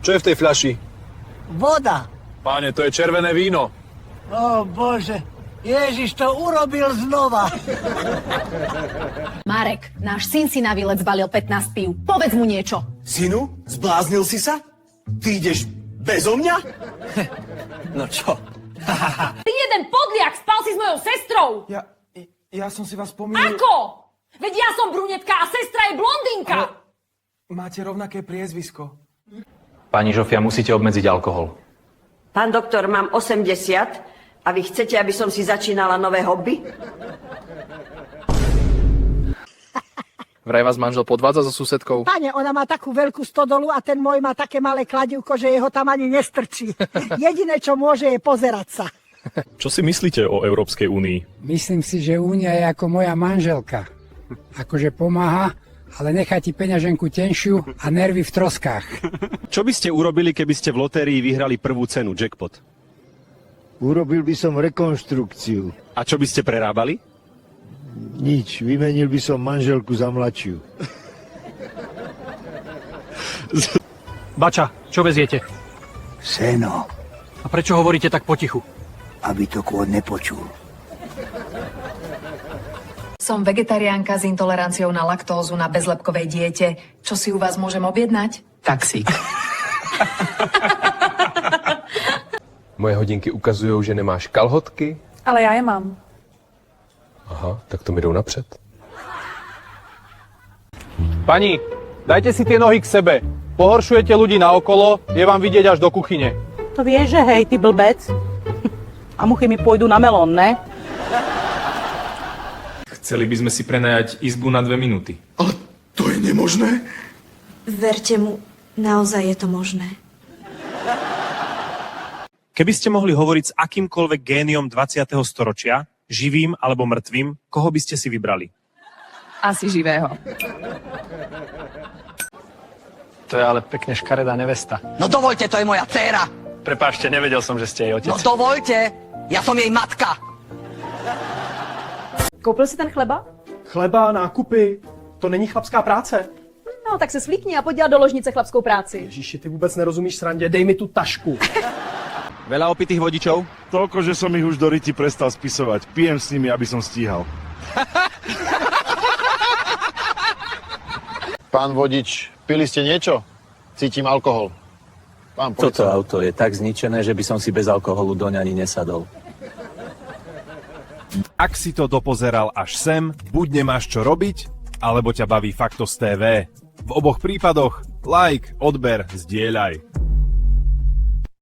Čo je v tej fľaši? Voda. Páne, to je červené víno. Ó, Bože. Ježiš to urobil znova. Marek, náš syn si na výlet zbalil 15 pív. Povedz mu niečo. Synu, zbláznil si sa? Ty ideš bezo mňa? No čo? Ty jeden podliak, spal si s mojou sestrou! Ja som si vás pomýlil. Ako? Veď ja som brunetka a sestra je blondínka! Ale máte rovnaké priezvisko. Pani Žofia, musíte obmedziť alkohol. Pán doktor, mám 80 a vy chcete, aby som si začínala nové hobby? Vraj vás manžel podvádza so susedkou? Pane, ona má takú veľkú stodolu a ten môj má také malé kladivko, že jeho tam ani nestrčí. Jediné, čo môže, je pozerať sa. Čo si myslíte o Európskej únii? Myslím si, že únia je ako moja manželka. Akože pomáha, ale nechá ti peňaženku tenšiu a nervy v troskách. Čo by ste urobili, keby ste v lotérii vyhrali prvú cenu, jackpot? Urobil by som rekonštrukciu. A čo by ste prerábali? Nič, vymenil by som manželku za mladšiu. Bača, čo veziete? Seno, A prečo hovoríte tak potichu? aby to kôň nepočul. Som vegetariánka s intoleranciou na laktózu na bezlepkovej diete. Čo si u vás môžem objednať? Taxík. Moje hodinky ukazujú, že nemáš kalhotky. Ale ja je mám. Aha, tak to mi jdou napřed. Pani, dajte si tie nohy k sebe. Pohoršujete ľudí naokolo, je vám vidieť až do kuchyne. To vieš, že hej, ty blbec. A muchy mi pôjdu na melón, ne? Chceli by sme si prenajať izbu na 2 minúty. Ale to je nemožné. Verte mu, naozaj je to možné. Keby ste mohli hovoriť s akýmkoľvek géniom 20. storočia, živým alebo mŕtvým, koho by ste si vybrali? Asi živého. To je ale pekne škaredá nevesta. No dovoľte, to je moja dcéra. Prepáčte, nevedel som, že ste jej otec. No dovoľte, ja som jej matka. Koupil si ten chleba? Chleba, nákupy, to není chlapská práce. No, tak se svlíkni a pojď dělat do ložnice chlapskou práci. Ježiši, ty vůbec nerozumíš srandě, dej mi tu tašku. Veľa opitých vodičov? Toľko, že som ich už do ryti prestal spisovať. Pijem s nimi, aby som stíhal. Pán vodič, pili ste niečo? Cítim alkohol. Pán Toto auto je tak zničené, že by som si bez alkoholu doň ani nesadol. Ak si to dopozeral až sem, buď nemáš čo robiť, alebo ťa baví Faktos TV. V oboch prípadoch like, odber, zdieľaj.